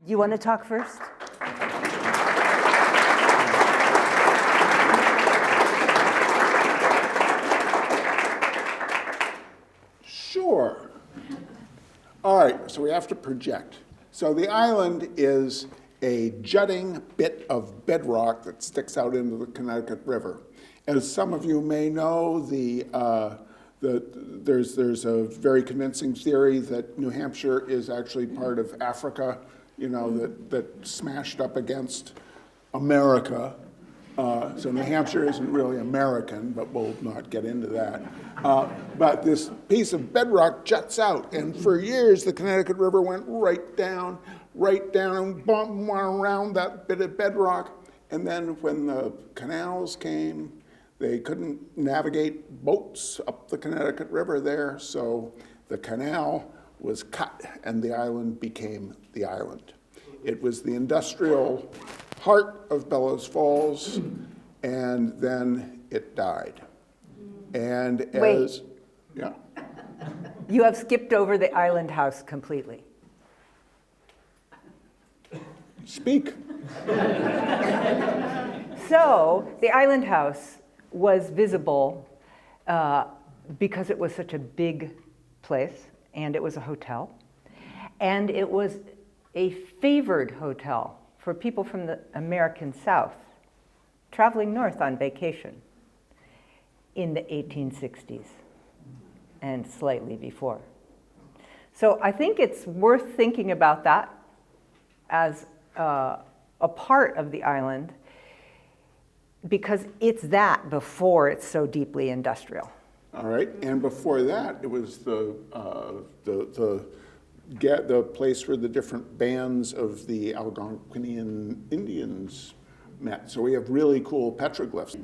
Do you want to talk first? Sure. All right, so we have to project. So the island is a jutting bit of bedrock that sticks out into the Connecticut River. As some of you may know, there's a very convincing theory that New Hampshire is actually part of Africa, you know, that smashed up against America. So New Hampshire isn't really American, but we'll not get into that. But this piece of bedrock juts out, and for years the Connecticut River went right down, and went around that bit of bedrock. And then when the canals came, they couldn't navigate boats up the Connecticut River there, so the canal was cut, and the island became the island. It was the industrial heart of Bellows Falls, and then it died. And as, yeah. You have skipped over the island house completely. Speak. So the island house was visible because it was such a big place, and it was a hotel, and it was a favored hotel for people from the American South traveling north on vacation in the 1860s and slightly before. So I think it's worth thinking about that as a part of the island, because it's that before it's so deeply industrial. All right, and before that, it was the place where the different bands of the Algonquinian Indians met. So we have really cool petroglyphs.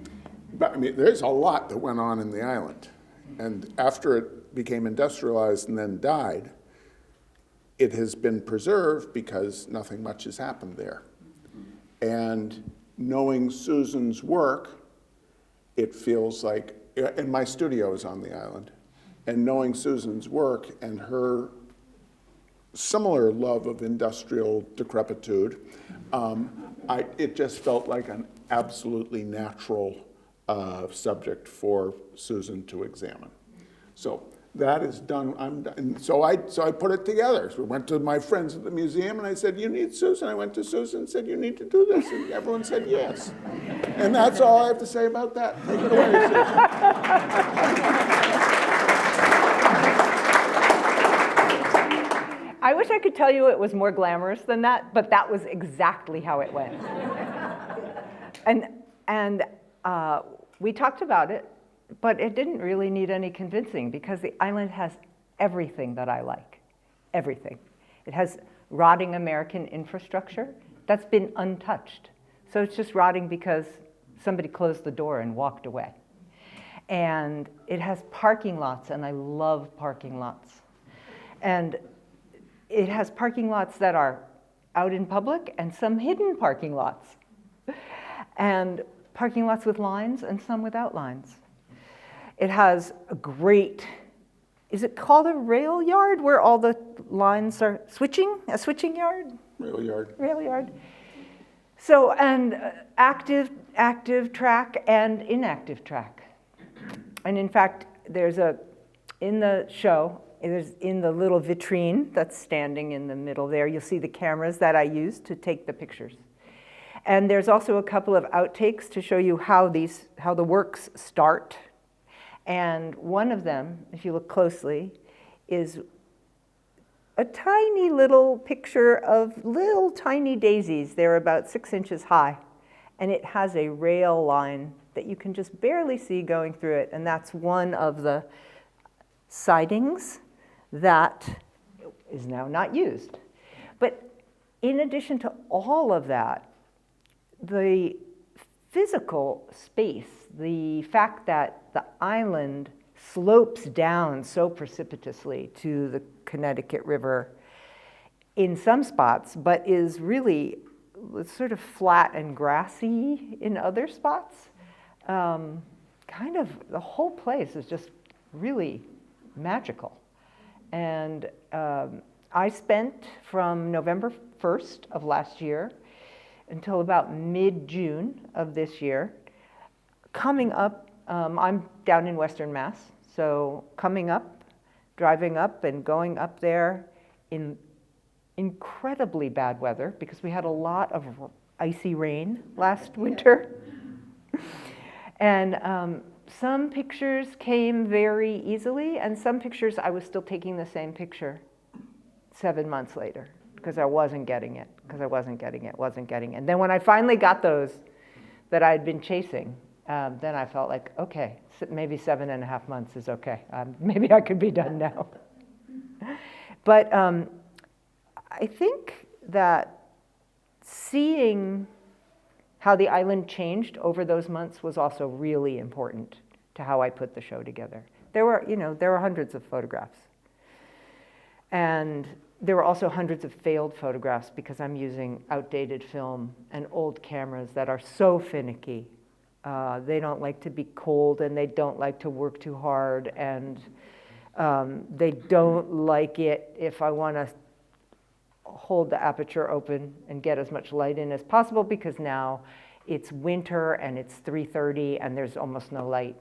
But I mean, there's a lot that went on in the island. And after it became industrialized and then died, it has been preserved because nothing much has happened there. And knowing Susan's work, it feels like, and my studio is on the island, and knowing Susan's work and her similar love of industrial decrepitude, it just felt like an absolutely natural subject for Susan to examine. So that is done. I'm done. So I put it together. So we went to my friends at the museum, and I said, "You need Susan." I went to Susan and said, "You need to do this," and everyone said yes. And that's all I have to say about that. Take it away, Susan. I wish I could tell you it was more glamorous than that, but that was exactly how it went. And we talked about it, but it didn't really need any convincing, because the island has everything that I like, everything. It has rotting American infrastructure that's been untouched. So it's just rotting because somebody closed the door and walked away. And it has parking lots, and I love parking lots. And it has parking lots that are out in public and some hidden parking lots. And parking lots with lines and some without lines. It has a great, is it called a rail yard, where all the lines are switching? A switching yard? Rail yard. Rail yard. So, and active track and inactive track. And in fact, in the show, there's in the little vitrine that's standing in the middle there, you'll see the cameras that I used to take the pictures. And there's also a couple of outtakes to show you how the works start. And one of them, if you look closely, is a tiny little picture of little tiny daisies. They're about 6 inches high. And it has a rail line that you can just barely see going through it. And that's one of the sidings that is now not used. But in addition to all of that, the physical space, the fact that the island slopes down so precipitously to the Connecticut River in some spots, but is really sort of flat and grassy in other spots, kind of the whole place is just really magical. And I spent from November 1st of last year until about mid-June of this year. Coming up, I'm down in Western Mass, so coming up, driving up and going up there in incredibly bad weather because we had a lot of icy rain last winter. And some pictures came very easily, and some pictures I was still taking the same picture 7 months later because I wasn't getting it, wasn't getting it. And then when I finally got those that I had been chasing, then I felt like, okay, maybe 7.5 months is okay. Maybe I could be done now. But I think that seeing how the island changed over those months was also really important to how I put the show together. There were hundreds of photographs. And there were also hundreds of failed photographs because I'm using outdated film and old cameras that are so finicky. They don't like to be cold, and they don't like to work too hard, and they don't like it if I want to hold the aperture open and get as much light in as possible, because now it's winter and it's 3:30 and there's almost no light.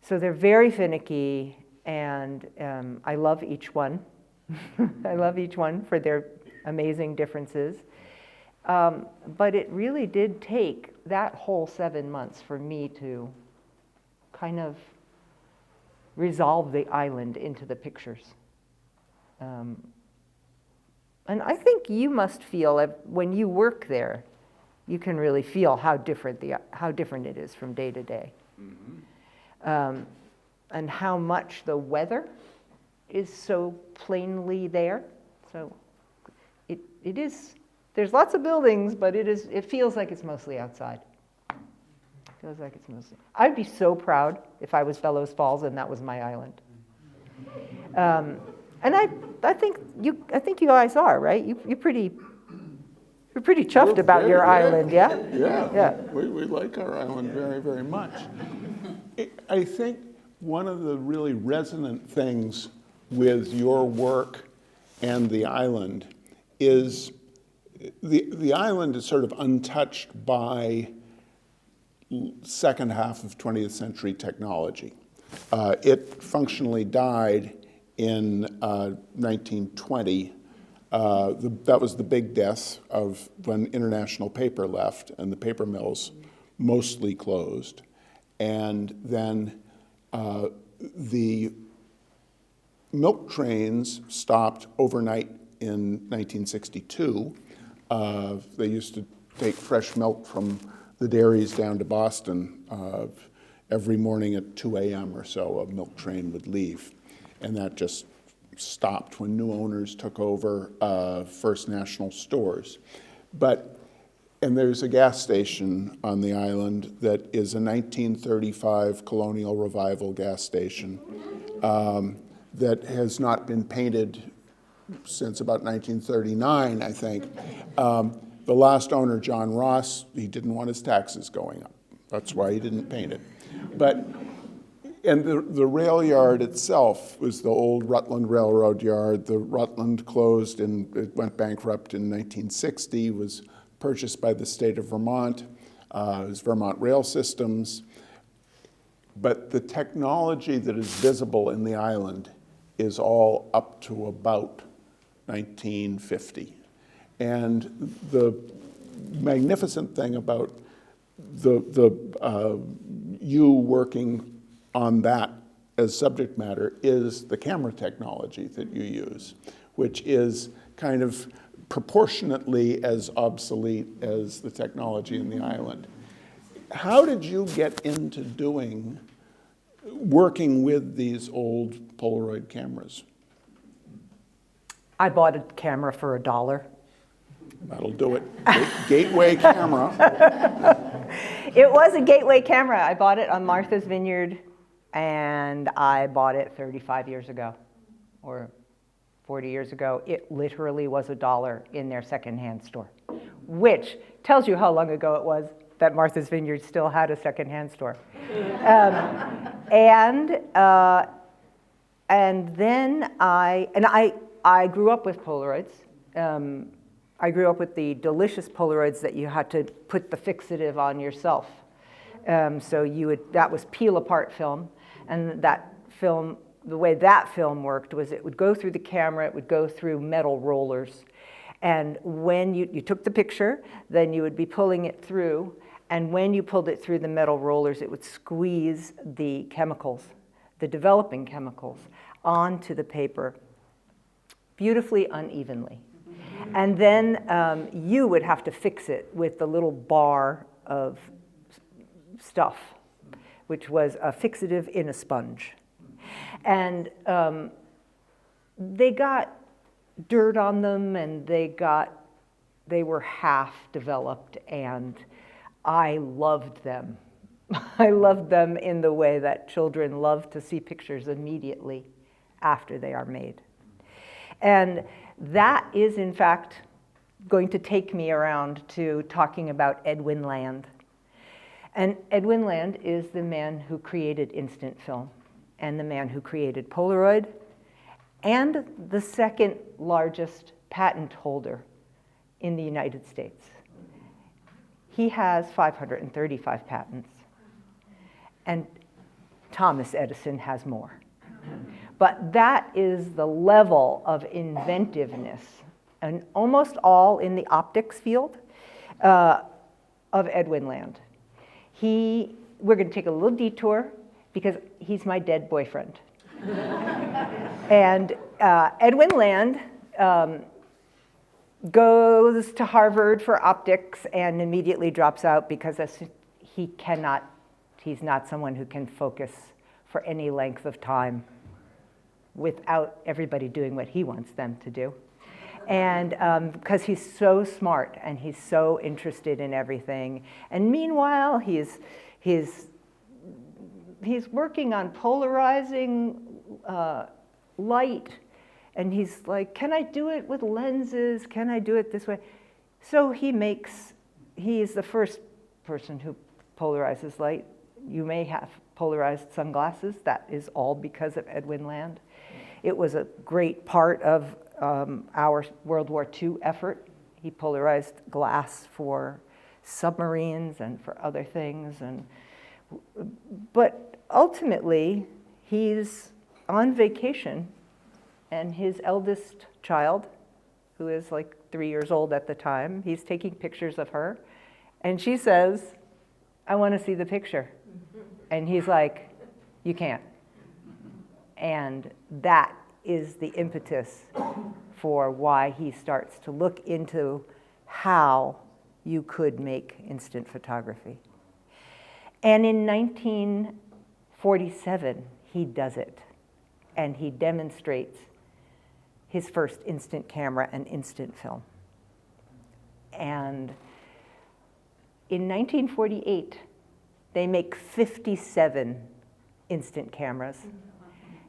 So they're very finicky, and I love each one. I love each one for their amazing differences. But it really did take that whole 7 months for me to kind of resolve the island into the pictures. And I think you must feel, when you work there, you can really feel how different it is from day to day. Mm-hmm. And how much the weather is so plainly there. So it is, there's lots of buildings, but it feels like it's mostly outside. I'd be so proud if I was Bellows Falls and that was my island. And I think you guys are, right? You're pretty chuffed about your island, yeah? Yeah. We like our island very, very much. I think one of the really resonant things with your work and the island is the island is sort of untouched by second half of 20th century technology. It functionally died in 1920. That was the big death of when International Paper left and the paper mills mostly closed. And then the milk trains stopped overnight in 1962. They used to take fresh milk from the dairies down to Boston. Every morning at 2 a.m. or so, a milk train would leave. And that just stopped when new owners took over First National stores. And there's a gas station on the island that is a 1935 Colonial Revival gas station that has not been painted since about 1939, I think. The last owner, John Ross, he didn't want his taxes going up. That's why he didn't paint it. And the rail yard itself was the old Rutland Railroad yard. The Rutland closed and it went bankrupt in 1960, was purchased by the state of Vermont. It was Vermont Rail Systems. But the technology that is visible in the island is all up to about 1950. And the magnificent thing about you working on that as subject matter is the camera technology that you use, which is kind of proportionately as obsolete as the technology in the island. How did you get into working with these old Polaroid cameras? I bought a camera for $1. That'll do it. Gateway camera. It was a gateway camera. I bought it on Martha's Vineyard, and I bought it 35 years ago, or 40 years ago. It literally was $1 in their secondhand store, which tells you how long ago it was that Martha's Vineyard still had a secondhand store. And then I grew up with Polaroids. I grew up with the delicious Polaroids that you had to put the fixative on yourself. So that was peel apart film, and that film, the way that film worked was it would go through the camera, it would go through metal rollers, and when you took the picture, then you would be pulling it through, and when you pulled it through the metal rollers, it would squeeze the chemicals, the developing chemicals, onto the paper beautifully unevenly. And then you would have to fix it with the little bar of stuff, which was a fixative in a sponge. And they got dirt on them, and they were half developed, and I loved them. I loved them in the way that children love to see pictures immediately after they are made. And that is, in fact, going to take me around to talking about Edwin Land. And Edwin Land is the man who created instant film, and the man who created Polaroid, and the second largest patent holder in the United States. He has 535 patents, and Thomas Edison has more. But that is the level of inventiveness, and almost all in the optics field, of Edwin Land. We're going to take a little detour because he's my dead boyfriend. And Edwin Land goes to Harvard for optics and immediately drops out because he's not someone who can focus for any length of time without everybody doing what he wants them to do. And because he's so smart and he's so interested in everything. And meanwhile, he's working on polarizing light. And he's like, can I do it with lenses? Can I do it this way? So he is the first person who polarizes light. You may have polarized sunglasses. That is all because of Edwin Land. It was a great part of our World War II effort. He polarized glass for submarines and for other things. But ultimately, he's on vacation, and his eldest child, who is like 3 years old at the time, he's taking pictures of her, and she says, I want to see the picture. And he's like, you can't. And that is the impetus for why he starts to look into how you could make instant photography. And in 1947, he does it. And he demonstrates his first instant camera and instant film. And in 1948, they make 57 instant cameras.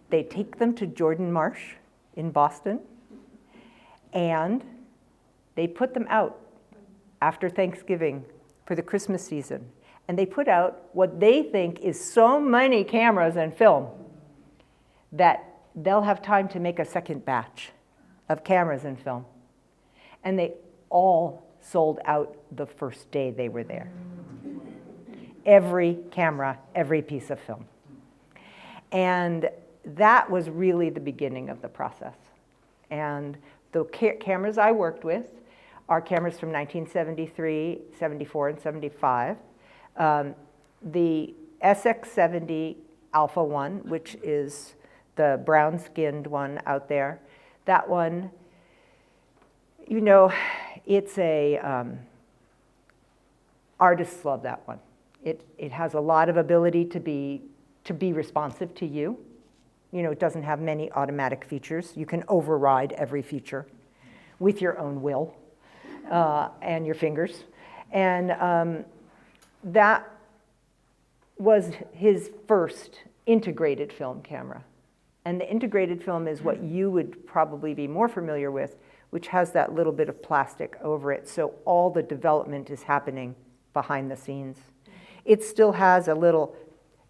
They take them to Jordan Marsh in Boston, and they put them out after Thanksgiving for the Christmas season. And they put out what they think is so many cameras and film that they'll have time to make a second batch of cameras and film. And they all sold out the first day they were there. Every camera, every piece of film. And that was really the beginning of the process. And the cameras I worked with are cameras from 1973, 74, and 75. The SX70 Alpha 1, which is the brown-skinned one out there, that one, you know, it's artists love that one. It has a lot of ability to be responsive to you. You know, it doesn't have many automatic features. You can override every feature with your own will and your fingers. And that was his first integrated film camera. And the integrated film is what you would probably be more familiar with, which has that little bit of plastic over it. So all the development is happening behind the scenes. It still has a little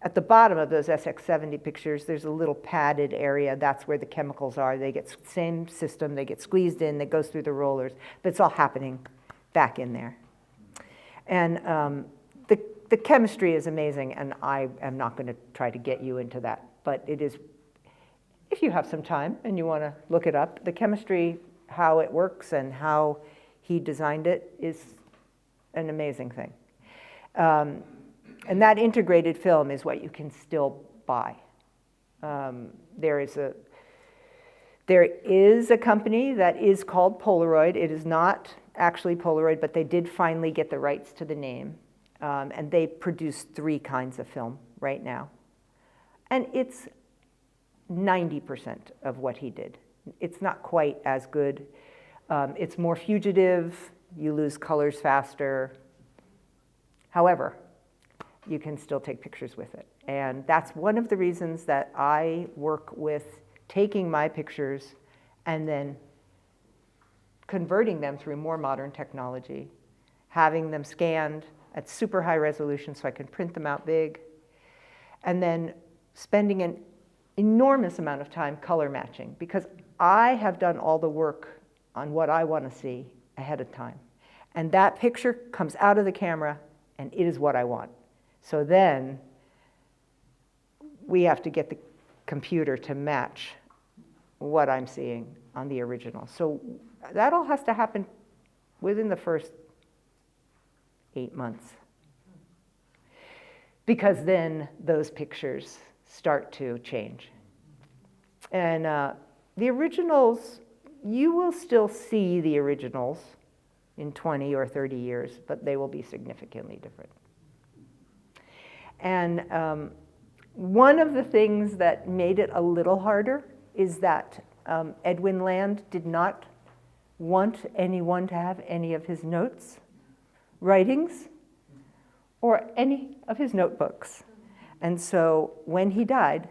at the bottom of those SX70 pictures, there's a little padded area. That's where the chemicals are. They get same system. They get squeezed in. That goes through the rollers. But it's all happening back in there. And the chemistry is amazing, and I am not going to try to get you into that. But it is, if you have some time and you want to look it up, the chemistry, how it works and how he designed it is an amazing thing. And that integrated film is what you can still buy. There is a company that is called Polaroid. It is not actually Polaroid, but they did finally get the rights to the name. And they produce 3 kinds of film right now. And it's 90% of what he did. It's not quite as good. It's more fugitive. You lose colors faster. However, you can still take pictures with it. And that's one of the reasons that I work with taking my pictures and then converting them through more modern technology, having them scanned at super high resolution so I can print them out big, and then spending an enormous amount of time color matching, because I have done all the work on what I want to see ahead of time. And that picture comes out of the camera, and it is what I want. So then we have to get the computer to match what I'm seeing on the original. So that all has to happen within the first 8 months. Because then those pictures start to change. And the originals, you will still see the originals in 20 or 30 years, but they will be significantly different. And one of the things that made it a little harder is that Edwin Land did not want anyone to have any of his notes, writings, or any of his notebooks. And so when he died,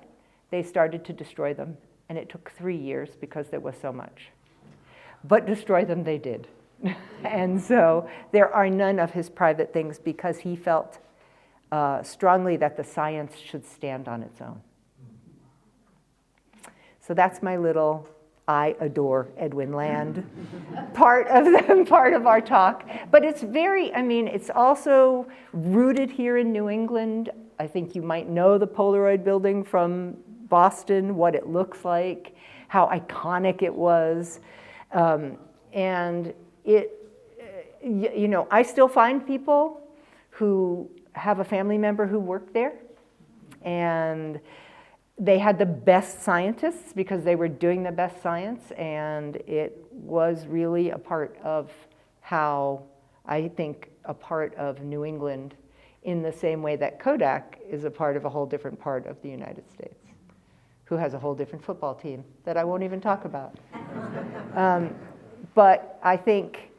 they started to destroy them. And it took 3 years because there was so much. But destroy them they did. And so there are none of his private things because he felt strongly that the science should stand on its own. So that's my little I adore Edwin Land part of our talk. But it's very, I mean, it's also rooted here in New England. I think you might know the Polaroid building from Boston, what it looks like, how iconic it was. And it, you know, I still find people who have a family member who worked there, and they had the best scientists because they were doing the best science, and it was really a part of how, I think, a part of New England in the same way that Kodak is a part of a whole different part of the United States, who has a whole different football team that I won't even talk about. But I think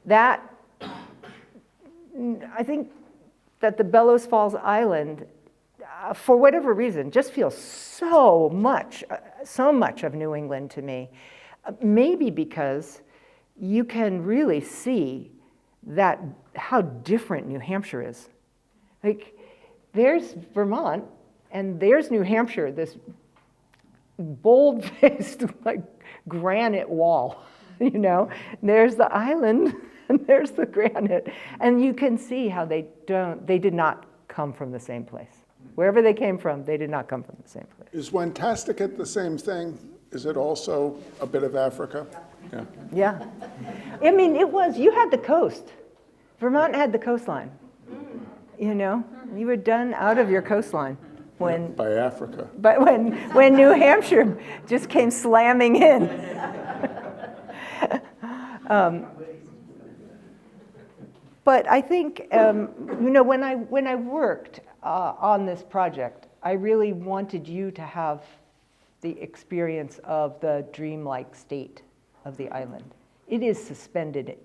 that the Bellows Falls Island, for whatever reason, just feels so much of New England to me. Maybe because you can really see that how different New Hampshire is. Like, there's Vermont and there's New Hampshire, this bold-faced like granite wall, you know. There's the island and there's the granite, and you can see how they did not come from the same place. Wherever they came from, they did not come from the same place. Is Wantasticate the same thing? Is it also a bit of Africa? Yeah. Yeah. I mean, it was, you had the coast. Vermont had the coastline. You know, you were done out of your coastline when by Africa. But when New Hampshire just came slamming in. But I think, you know, when I worked on this project, I really wanted you to have the experience of the dreamlike state of the island. It is suspended,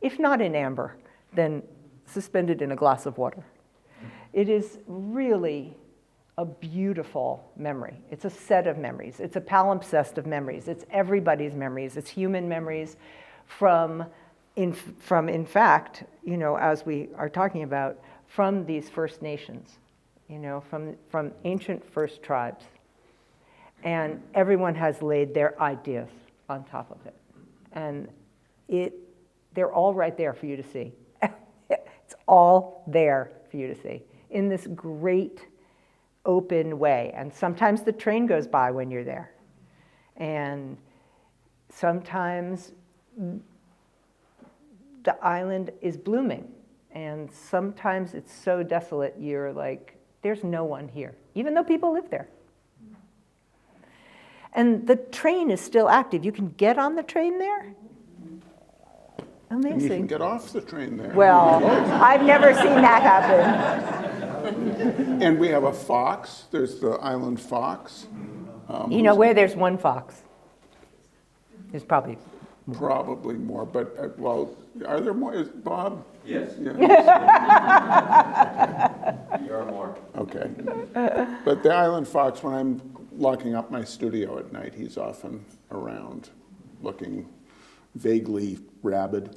if not in amber, then suspended in a glass of water. It is really a beautiful memory. It's a set of memories. It's a palimpsest of memories. It's everybody's memories. It's human memories from in fact, you know, as we are talking about, from these First Nations from ancient first tribes. And everyone has laid their ideas on top of it. And they're all right there for you to see. It's all there for you to see in this great open way. And sometimes the train goes by when you're there. And sometimes the island is blooming. And sometimes it's so desolate, you're like, there's no one here, even though people live there. And the train is still active. You can get on the train there. Amazing. And you can get off the train there. Well, I've never seen that happen. And we have a fox. There's the island fox. Where there's one fox. There's probably more, but are there more? Bob? Yes. Yeah. There are more. Okay. But the island fox, when I'm locking up my studio at night, he's often around, looking vaguely rabid.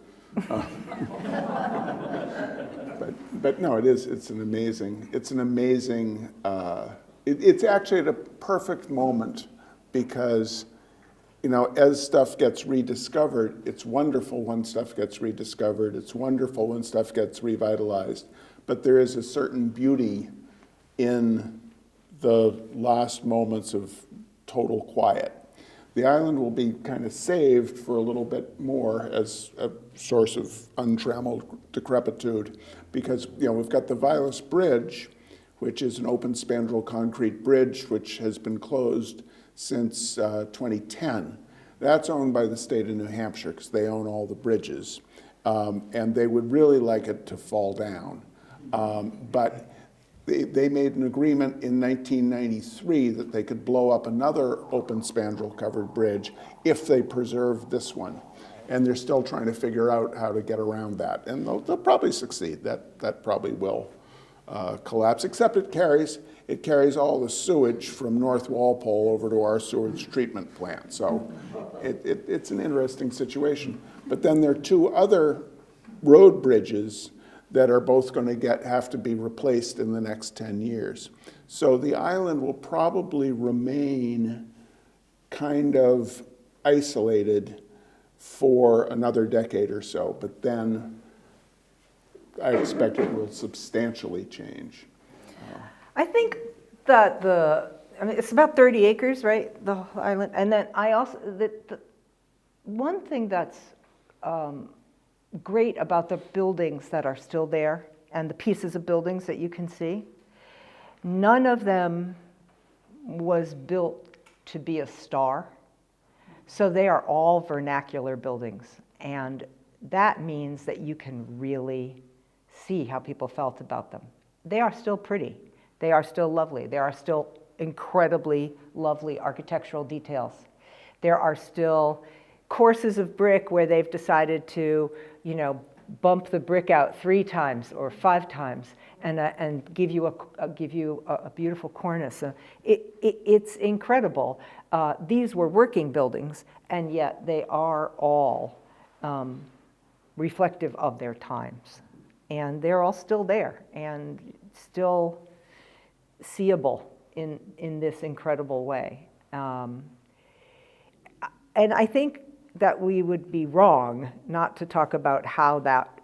But no, it's an amazing, it's actually at a perfect moment because, as stuff gets rediscovered, it's wonderful when stuff gets rediscovered, it's wonderful when stuff gets revitalized, but there is a certain beauty in the last moments of total quiet. The island will be kind of saved for a little bit more as a source of untrammeled decrepitude because, we've got the Vilas Bridge, which is an open spandrel concrete bridge which has been closed since 2010. That's owned by the state of New Hampshire because they own all the bridges. And they would really like it to fall down. But they made an agreement in 1993 that they could blow up another open spandrel covered bridge if they preserved this one. And they're still trying to figure out how to get around that. And they'll probably succeed. That probably will collapse, except it carries all the sewage from North Walpole over to our sewage treatment plant. So it's an interesting situation. But then there are two other road bridges that are both going to have to be replaced in the next 10 years. So the island will probably remain kind of isolated for another decade or so, but then I expect it will substantially change. I think that it's about 30 acres, right, the island? And then I also, the one thing that's great about the buildings that are still there and the pieces of buildings that you can see, none of them was built to be a star. So they are all vernacular buildings. And that means that you can really see how people felt about them. They are still pretty. They are still lovely. There are still incredibly lovely architectural details. There are still courses of brick where they've decided to, bump the brick out 3 times or 5 times and give you a beautiful cornice. It's incredible. These were working buildings, and yet they are all reflective of their times. And they're all still there and still seeable in this incredible way. And I think that we would be wrong not to talk about how that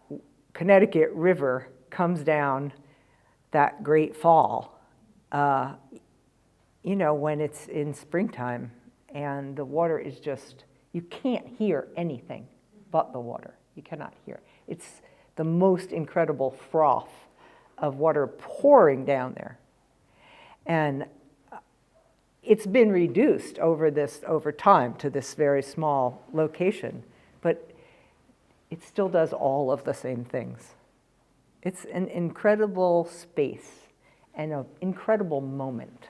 Connecticut River comes down that great fall, when it's in springtime and the water is just, you can't hear anything but the water. You cannot hear. It's the most incredible froth of water pouring down there. And it's been reduced over time to this very small location, but it still does all of the same things. It's an incredible space and an incredible moment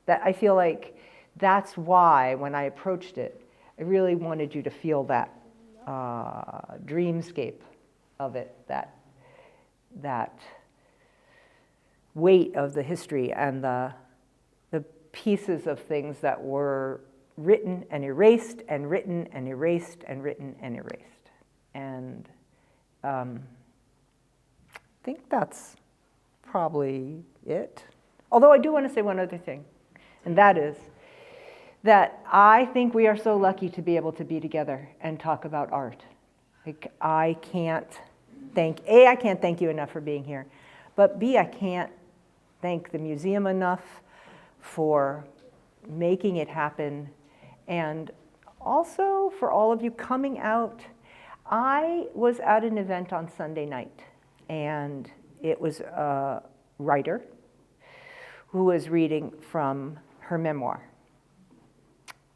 that I feel like that's why when I approached it, I really wanted you to feel that dreamscape of it, that weight of the history and the pieces of things that were written and erased and written and erased and written and erased. And I think that's probably it. Although I do want to say one other thing, and that is that I think we are so lucky to be able to be together and talk about art. Like, I can't thank you enough for being here, but B, I can't thank the museum enough for making it happen, and also for all of you coming out. I was at an event on Sunday night, and it was a writer who was reading from her memoir.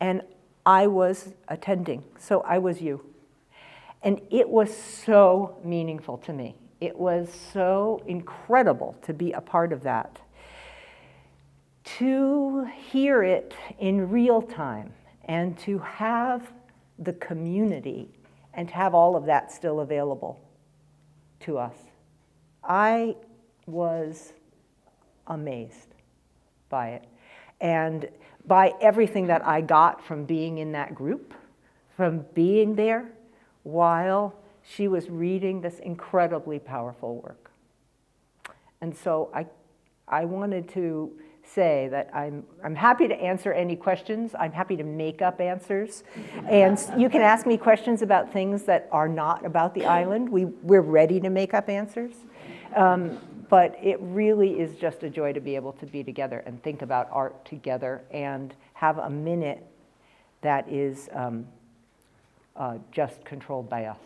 And I was attending, so I was you. And it was so meaningful to me. It was so incredible to be a part of that. To hear it in real time and to have the community and have all of that still available to us. I was amazed by it and by everything that I got from being in that group, from being there while she was reading this incredibly powerful work. And so I wanted to say that I'm happy to answer any questions. I'm happy to make up answers. And you can ask me questions about things that are not about the island. We're ready to make up answers. But it really is just a joy to be able to be together and think about art together and have a minute that is just controlled by us.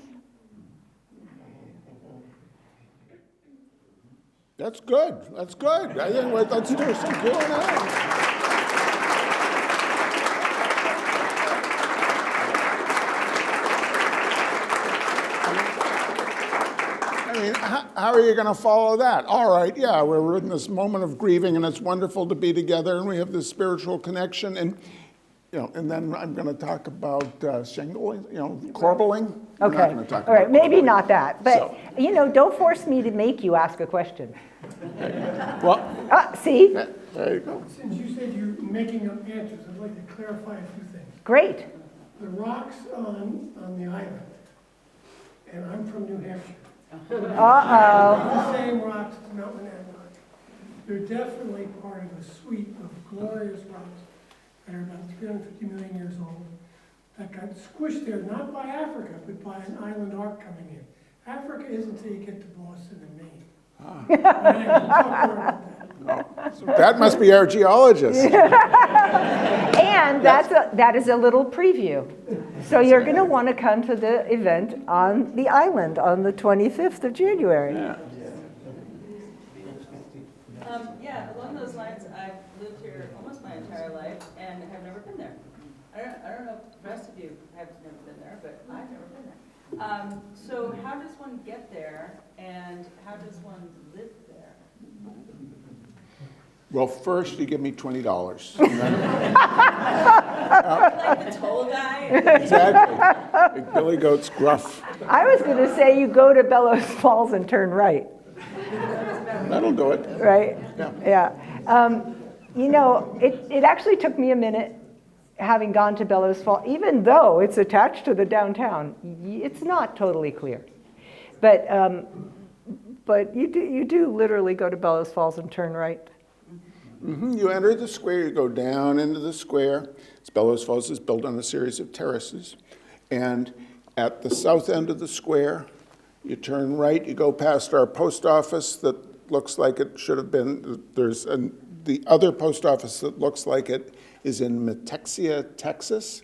That's good. That's good. I think let's do some Q&A. I mean, how are you going to follow that? All right, yeah, we're in this moment of grieving, and it's wonderful to be together, and we have this spiritual connection, and and then I'm going to talk about shingling, corbelling. Okay. All right. Maybe not that, but don't force me to make you ask a question. Well, see. There you go. Since you said you're making up answers, I'd like to clarify a few things. Great. The rocks on the island, and I'm from New Hampshire. Uh-oh. The same rocks as Mount Monadnock. They're definitely part of a suite of glorious rocks that are about 350 million years old, that got squished there, not by Africa, but by an island arc coming in. Africa isn't until you get to Boston and Maine. We'll talk more about that. So that must be our geologist. And that is a little preview. So you're going to want to come to the event on the island on the 25th of January. Yeah, along those lines, I've lived here almost my entire life and have never been there. I don't know if the rest of you have never been there, but I've never been there. So how does one get there, and how does one live there? Well, first you give me $20. Like the toll guy? Exactly. Like Billy Goat's gruff. I was going to say you go to Bellows Falls and turn right. That'll do it. Right? Yeah. It actually took me a minute, having gone to Bellows Falls, even though it's attached to the downtown. It's not totally clear. But you do literally go to Bellows Falls and turn right. Mm-hmm. You enter the square, you go down into the square. Bellows Falls is built on a series of terraces. And at the south end of the square, you turn right, you go past our post office that looks like it should have been. The other post office that looks like it is in Metexia, Texas.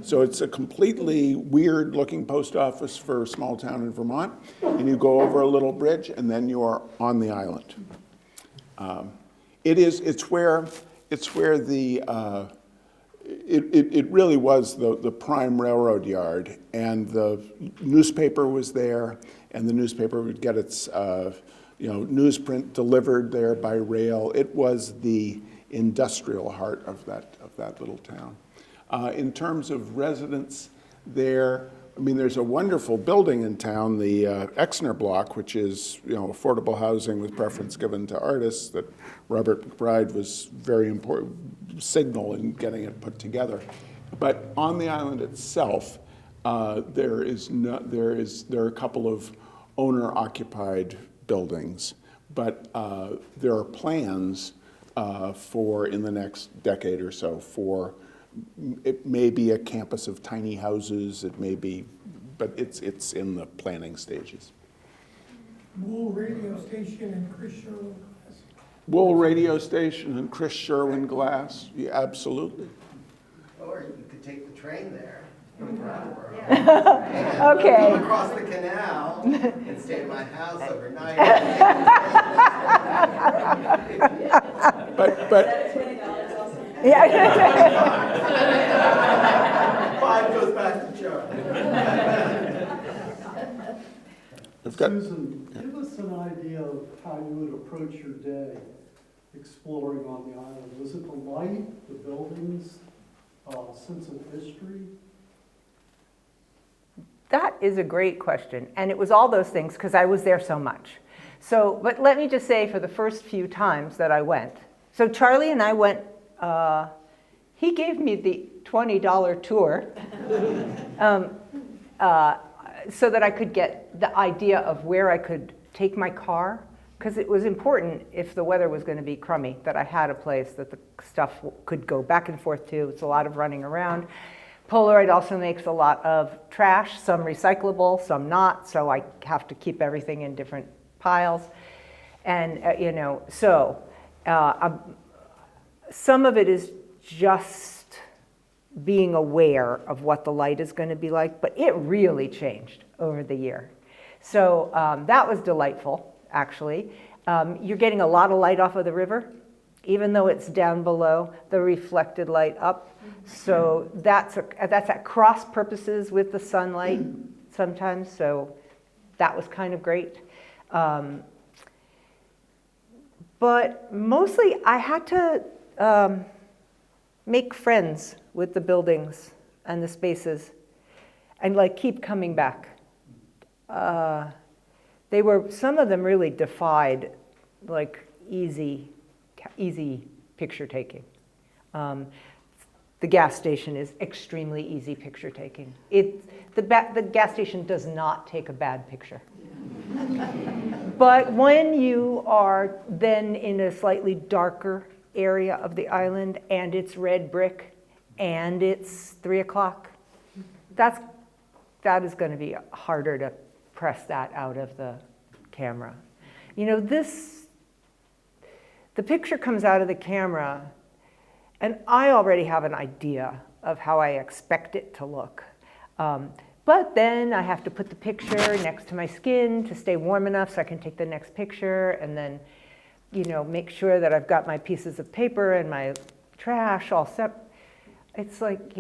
So it's a completely weird looking post office for a small town in Vermont. And you go over a little bridge and then you are on the island. It's where it really was the prime railroad yard, and the newspaper was there, and the newspaper would get its newsprint delivered there by rail. It was the industrial heart of that little town. In terms of residents there, there's a wonderful building in town, the Exner Block, which is affordable housing with preference given to artists that Robert McBride was very important signal in getting it put together. But on the island itself, there are a couple of owner-occupied buildings, But there are plans for, in the next decade or so, for, it may be a campus of tiny houses, it may be, but it's in the planning stages. Wool radio station and Chris Sherwood. Wool radio station and Chris Sherwin glass, yeah, absolutely. Or you could take the train there from Brattleboro. Okay. Come across the canal and stay at my house overnight. But $20 also? Yeah. 5 goes back to Charlie. I've got, Susan, give us an idea of how you would approach your day exploring on the island. Was it the light, the buildings, sense of history? That is a great question. And it was all those things because I was there so much. So, but let me just say for the first few times that I went, so Charlie and I went, he gave me the $20 tour so that I could get the idea of where I could take my car, because it was important if the weather was going to be crummy that I had a place that the stuff could go back and forth to. It's a lot of running around. Polaroid also makes a lot of trash, some recyclable, some not, so I have to keep everything in different piles. And, some of it is just being aware of what the light is going to be like, but it really changed over the year. So that was delightful, actually. You're getting a lot of light off of the river, even though it's down below, the reflected light up. So that's at cross purposes with the sunlight sometimes, so that was kind of great. But mostly I had to make friends with the buildings and the spaces and like keep coming back. Some of them really defied like easy picture taking. The gas station is extremely easy picture taking. The gas station does not take a bad picture. But when you are then in a slightly darker area of the island and it's red brick and it's 3 o'clock, that is going to be harder to press that out of the camera. You know, the picture comes out of the camera and I already have an idea of how I expect it to look. But then I have to put the picture next to my skin to stay warm enough so I can take the next picture, and then, make sure that I've got my pieces of paper and my trash all set. It's like,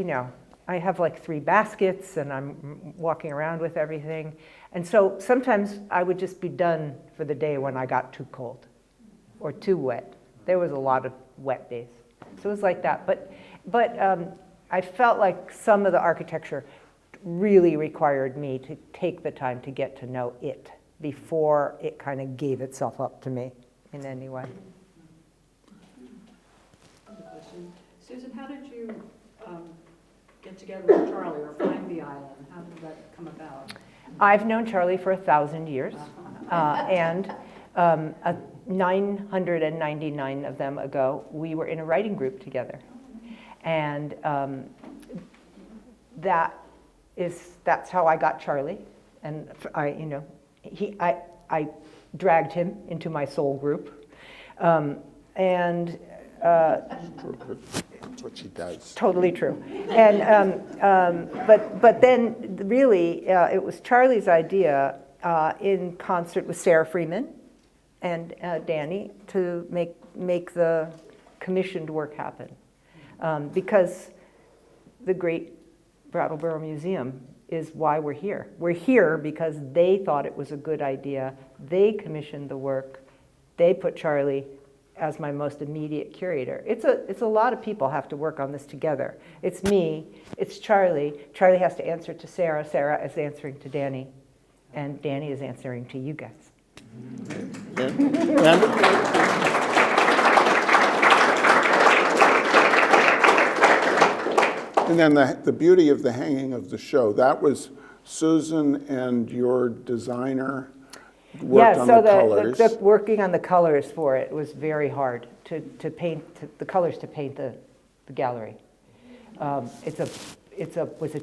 I have like 3 baskets and I'm walking around with everything. And so sometimes I would just be done for the day when I got too cold or too wet. There was a lot of wet days. So it was like that. But I felt like some of the architecture really required me to take the time to get to know it before it kind of gave itself up to me in any way. Question. Susan, how did you get together with Charlie or find the island? How did that come about? I've known Charlie for 1,000 years, and 999 of them ago, we were in a writing group together. And that's how I got Charlie. And I dragged him into my soul group. That's what she does. Totally true. And but then really it was Charlie's idea in concert with Sarah Freeman and Danny to make the commissioned work happen, because the great Brattleboro Museum is why we're here. We're here because they thought it was a good idea. They commissioned the work. They put Charlie as my most immediate curator. It's a lot of people have to work on this together. It's me, it's Charlie. Charlie has to answer to Sarah. Sarah is answering to Danny. And Danny is answering to you guys. And then the beauty of the hanging of the show, that was Susan and your designer worked on the colors. The working on the colors for it was very hard to paint the colors to paint the gallery. Was a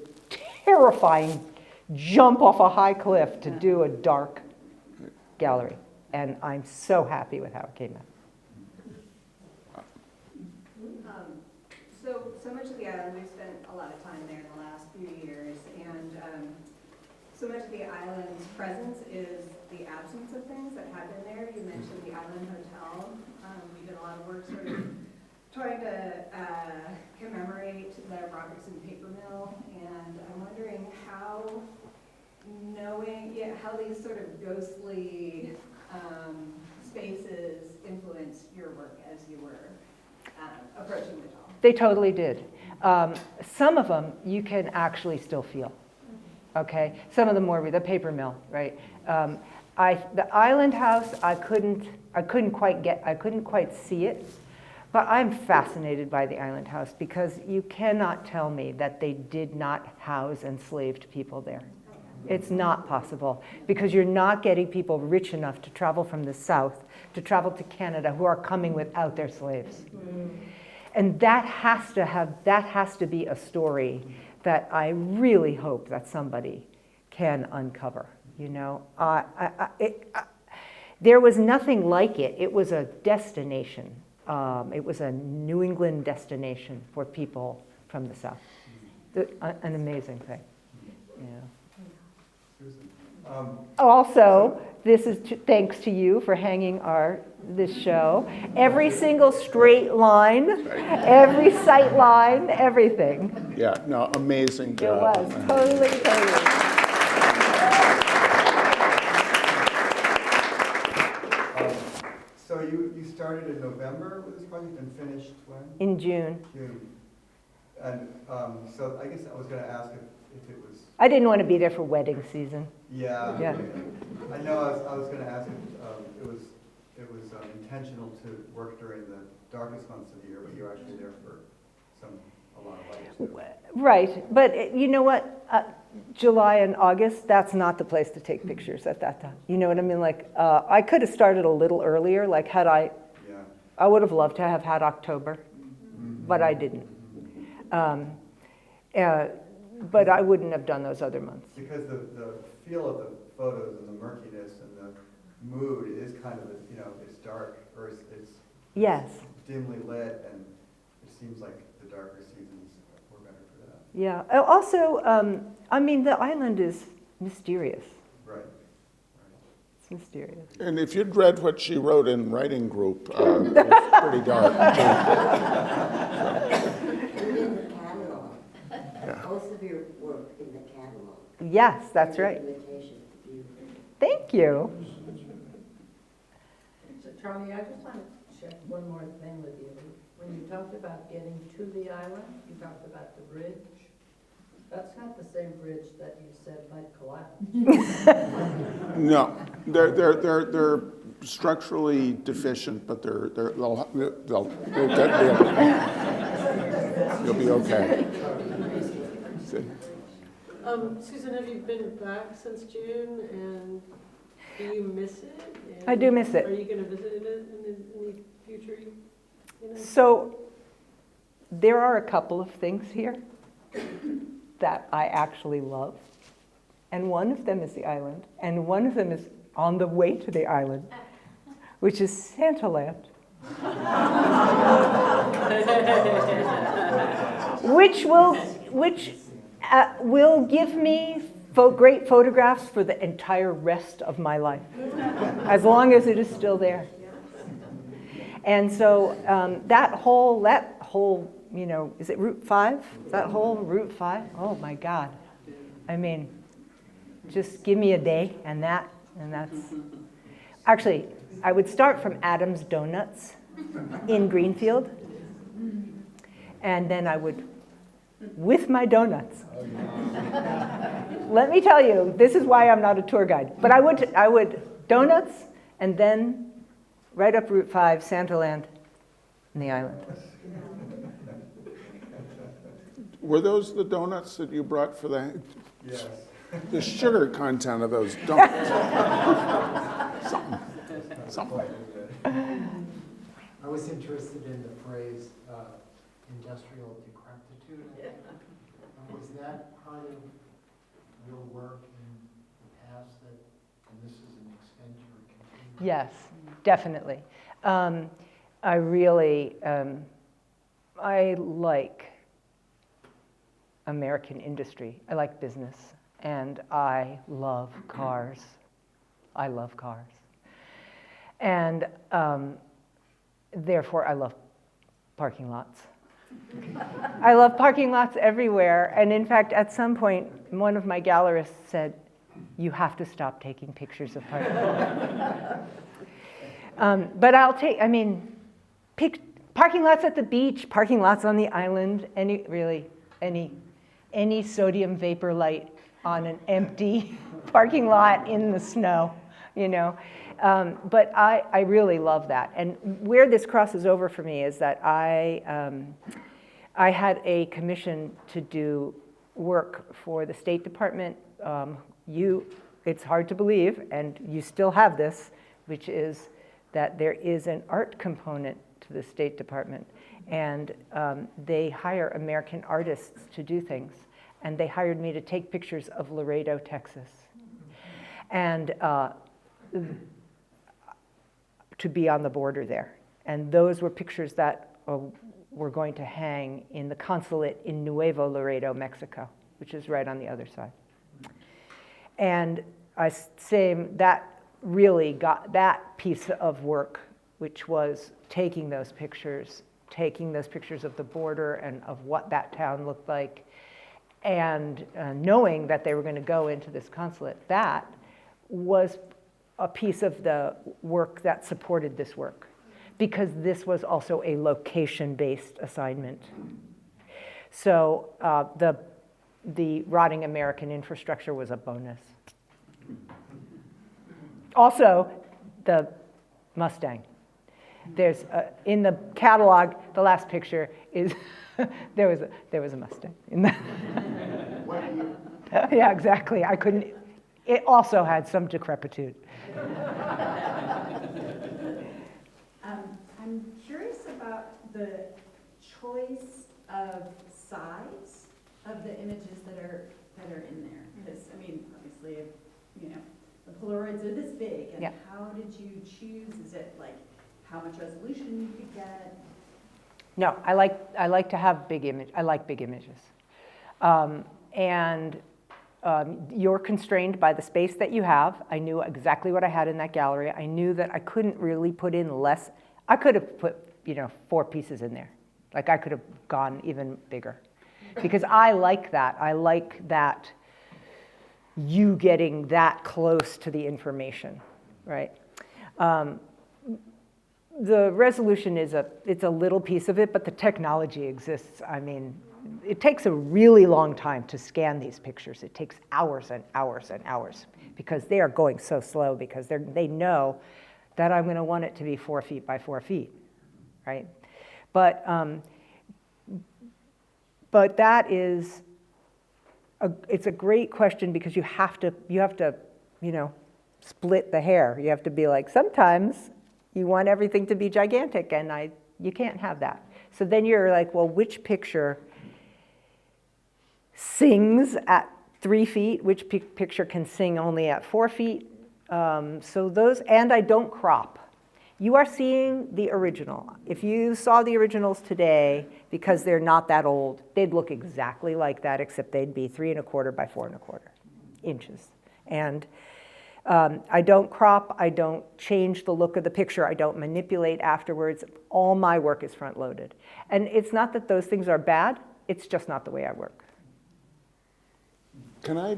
terrifying jump off a high cliff to do a dark gallery, and I'm so happy with how it came out. So much of the island, we've spent a lot of time there in the last few years, and so much of the island's presence is the absence of things that have been there. You mentioned the Island Hotel. We did a lot of work sort of trying to commemorate the Robertson paper mill, and I'm wondering how how these sort of ghostly spaces influenced your work as you were approaching the doll. They totally did. Some of them you can actually still feel. Okay, some of them more the paper mill, right? The island house, I couldn't quite see it, but I'm fascinated by the island house because you cannot tell me that they did not house enslaved people there. It's not possible because you're not getting people rich enough to travel from the south to travel to Canada who are coming without their slaves. And that has to be a story that I really hope that somebody can uncover. You know, there was nothing like it. It was a destination. It was a New England destination for people from the south. An amazing thing. Yeah. Also, this is thanks to you for hanging this show. Every single straight line, every sight line, everything. Yeah, no, amazing It job. was totally. So you started in November with this project and finished when? In June. June. And so I guess I was going to ask if it was. I didn't want to be there for wedding season. Yeah. Yeah. I know. I was going to ask if it was intentional to work during the darkest months of the year, but you're actually there for a lot of light too. Right, but you know what? July and August, that's not the place to take pictures at that time. You know what I mean? Like, I could have started a little earlier. Like, I would have loved to have had October, but I didn't. But I wouldn't have done those other months. Because the feel of the photos and the murkiness and the mood is kind of, it's dark, or it's Yes. dimly lit, and it seems like the darker seasons were better for that. Yeah. Also, I mean, the island is mysterious. Right. It's mysterious. And if you'd read what she wrote in writing group, it's pretty dark. In the catalog. Most of your work in the catalog. Yes, that's right. Invitation. Thank you. So Charlie, I just want to check one more thing with you. When you talked about getting to the island, you talked about the bridge. That's not the same bridge that you said might collapse. No, they're structurally deficient, but they'll get there. You'll be okay. Susan, have you been back since June, and do you miss it? And I do miss it. Are you going to visit it in the future? So there are a couple of things here that I actually love. And one of them is the island. And one of them is on the way to the island, which is Santa Land. which will give me great photographs for the entire rest of my life, as long as it is still there. And so that whole, is it Route 5? That whole Route 5? Oh my God. I mean, just give me a day and that's, actually, I would start from Adam's Donuts in Greenfield, and then I would, with my donuts. Let me tell you, this is why I'm not a tour guide, but I would donuts, and then right up Route 5, Santa Land, and the island. Were those the donuts that you brought for the? Yes. The sugar content of those donuts. something. I was interested in the phrase industrial decrepitude. Was that part of your work in the past and this is an extension or continuation? Yes, definitely. I really, I like American industry. I like business, and I love cars. I love cars. And therefore, I love parking lots. I love parking lots everywhere. And in fact, at some point, one of my gallerists said, "You have to stop taking pictures of parking lots." But I'll take, I mean, parking lots at the beach, parking lots on the island, any sodium vapor light on an empty parking lot in the snow, you know. But I really love that. And where this crosses over for me is that I had a commission to do work for the State Department. It's hard to believe, and you still have this, which is that there is an art component to the State Department. And they hire American artists to do things. And they hired me to take pictures of Laredo, Texas. And to be on the border there. And those were pictures that were going to hang in the consulate in Nuevo Laredo, Mexico, which is right on the other side. And that really got that piece of work, which was taking those pictures of the border and of what that town looked like, and knowing that they were going to go into this consulate. That was a piece of the work that supported this work, because this was also a location-based assignment. So the rotting American infrastructure was a bonus. Also, the Mustang. There's in the catalog, the last picture is there was a Mustang in that. Yeah, exactly. I couldn't. It also had some decrepitude. I'm curious about the choice of size of the images that are in there. Because I mean, obviously, you know, the Polaroids are this big, and how did you choose? Is it like how much resolution you could get? No, I like to have big image. I like big images, and you're constrained by the space that you have. I knew exactly what I had in that gallery. I knew that I couldn't really put in less. I could have put 4 pieces in there. Like I could have gone even bigger, because I like that. I like that you getting that close to the information, right? The resolution it's a little piece of it, but the technology exists. I mean, it takes a really long time to scan these pictures. It takes hours and hours and hours, because they are going so slow, because they know that I'm going to want it to be 4 feet by 4 feet, right? But that is it's a great question, because you have to split the hair. You have to be like, sometimes you want everything to be gigantic, and you can't have that. So then you're like, well, which picture sings at 3 feet? Which picture can sing only at 4 feet? So those, and I don't crop. You are seeing the original. If you saw the originals today, because they're not that old, they'd look exactly like that, except they'd be 3 1/4 by 4 1/4 inches. And I don't crop, I don't change the look of the picture, I don't manipulate afterwards. All my work is front-loaded. And it's not that those things are bad, it's just not the way I work. Can I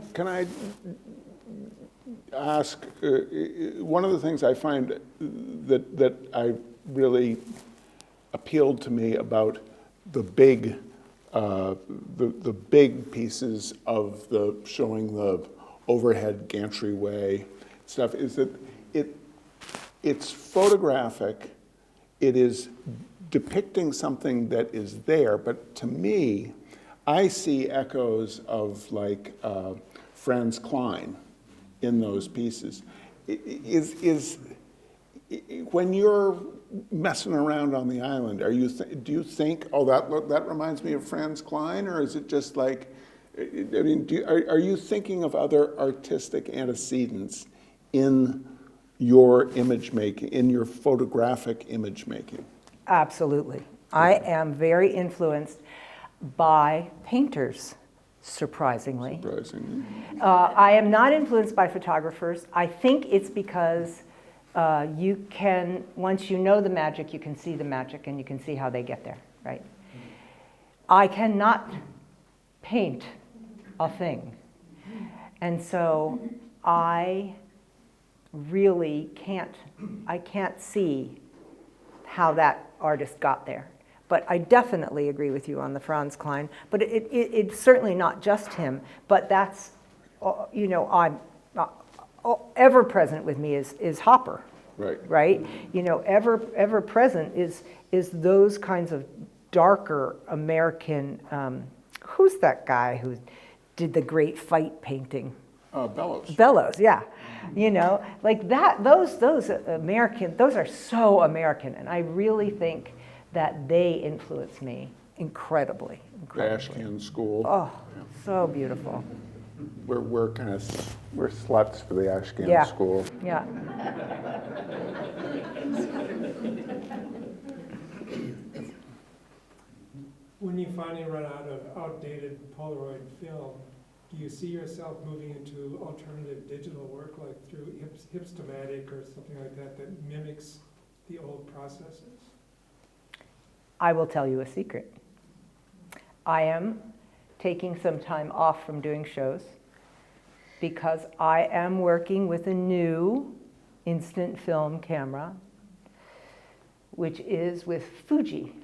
ask, one of the things I find that I really appealed to me about the big pieces of showing the overhead gantry stuff is that it's photographic, it is depicting something that is there, but to me, I see echoes of like Franz Klein in those pieces. when you're messing around on the island, do you think, oh, that reminds me of Franz Klein, or is it just like, I mean, are you thinking of other artistic antecedents in your image making, in your photographic image making? Absolutely. I am very influenced by painters, surprisingly. I am not influenced by photographers. I think it's because you can, once you know the magic, you can see the magic and you can see how they get there, right? I cannot paint a thing. And so I really can't see how that artist got there. But I definitely agree with you on the Franz Klein. But it's certainly not just him. But that's, you know, I'm ever present with me is Hopper. Right. Right. You know, ever present is those kinds of darker American. Who's that guy who did the great fight painting? Bellows. Bellows, yeah. You know, like that. Those American. Those are so American, and I really think that they influence me incredibly. The Ashcan School. Oh, so beautiful. We're sluts for the Ashcan School. Yeah. When you finally run out of outdated Polaroid film, do you see yourself moving into alternative digital work, like through Hipstamatic or something like that, that mimics the old processes? I will tell you a secret. I am taking some time off from doing shows because I am working with a new instant film camera, which is with Fuji.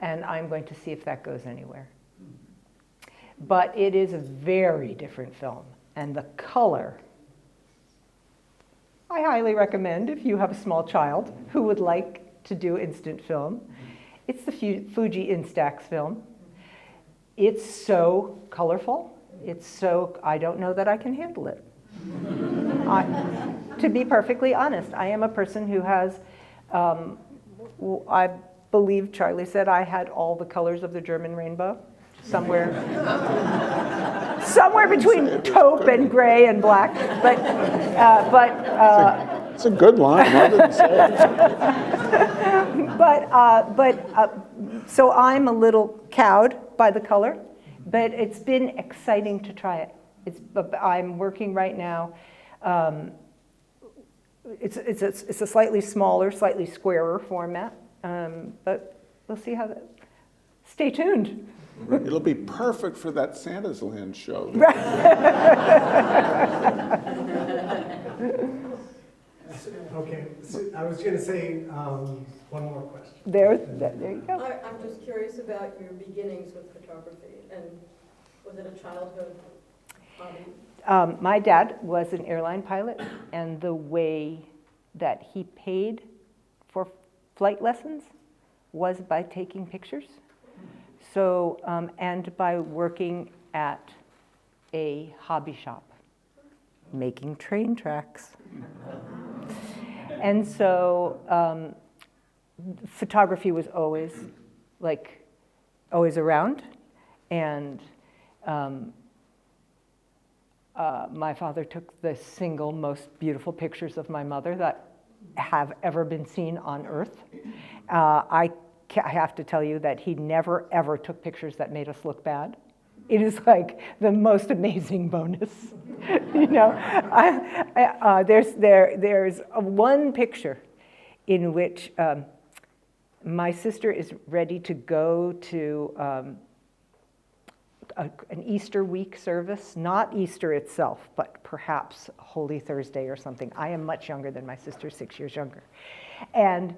And I'm going to see if that goes anywhere. But it is a very different film. And the color, I highly recommend if you have a small child who would like to do instant film. It's the Fuji Instax film. It's so colorful. It's so, I don't know that I can handle it. To be perfectly honest, I am a person who has, I believe Charlie said I had all the colors of the German rainbow, somewhere between taupe and gray and black. It's a good line. I didn't say it. So I'm a little cowed by the color, but it's been exciting to try it. I'm working right now. It's a slightly smaller, slightly squarer format, but we'll see how that. Stay tuned. It'll be perfect for that Santa's Land show. Okay, so I was going to say one more question. There you go. I'm just curious about your beginnings with photography, and was it a childhood hobby? My dad was an airline pilot, and the way that he paid for flight lessons was by taking pictures. So, and by working at a hobby shop, making train tracks. And so photography was always around. And my father took the single most beautiful pictures of my mother that have ever been seen on Earth. I have to tell you that he never, ever took pictures that made us look bad. It is like the most amazing bonus. You know, there's one picture in which my sister is ready to go to an Easter week service, not Easter itself, but perhaps Holy Thursday or something. I am much younger than my sister, 6 years younger. And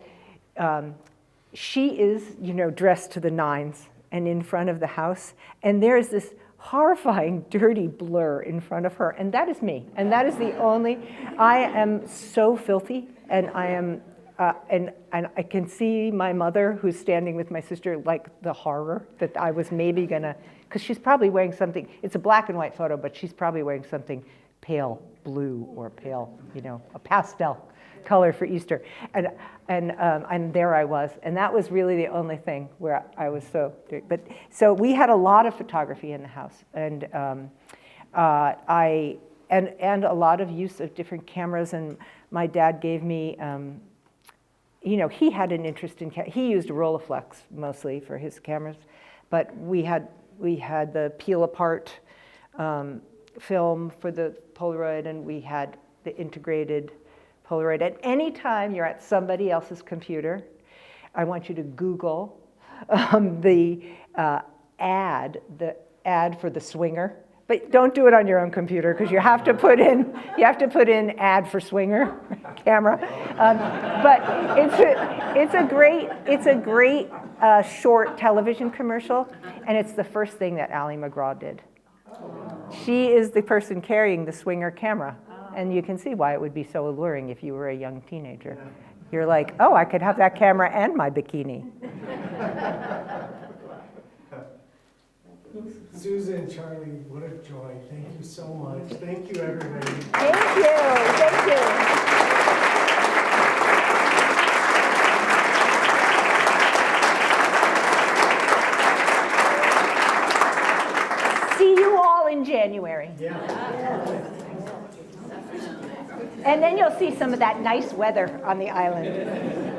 she is, you know, dressed to the nines and in front of the house, and there is this horrifying, dirty blur in front of her, and that is me. And that is the only, I am so filthy, and I am, and I can see my mother who's standing with my sister, like the horror that I was maybe gonna, because she's probably wearing something, it's a black and white photo, but she's probably wearing something pale blue or pale, a pastel color for Easter. And there I was. And that was really the only thing where I was so we had a lot of photography in the house. And and a lot of use of different cameras. And my dad gave me, he had an interest in, he used Rolleiflex mostly for his cameras, but we had the peel apart film for the Polaroid, and we had the integrated Polaroid. At any time you're at somebody else's computer, I want you to Google the ad for the Swinger. But don't do it on your own computer because you have to put in ad for Swinger camera. But it's a great short television commercial, and it's the first thing that Ally McGraw did. She is the person carrying the Swinger camera, and you can see why it would be so alluring if you were a young teenager. You're like, oh, I could have that camera and my bikini. Susan, Charlie, what a joy. Thank you so much. Thank you, everybody. Thank you. Thank you. See you all in January. Yeah. And then you'll see some of that nice weather on the island.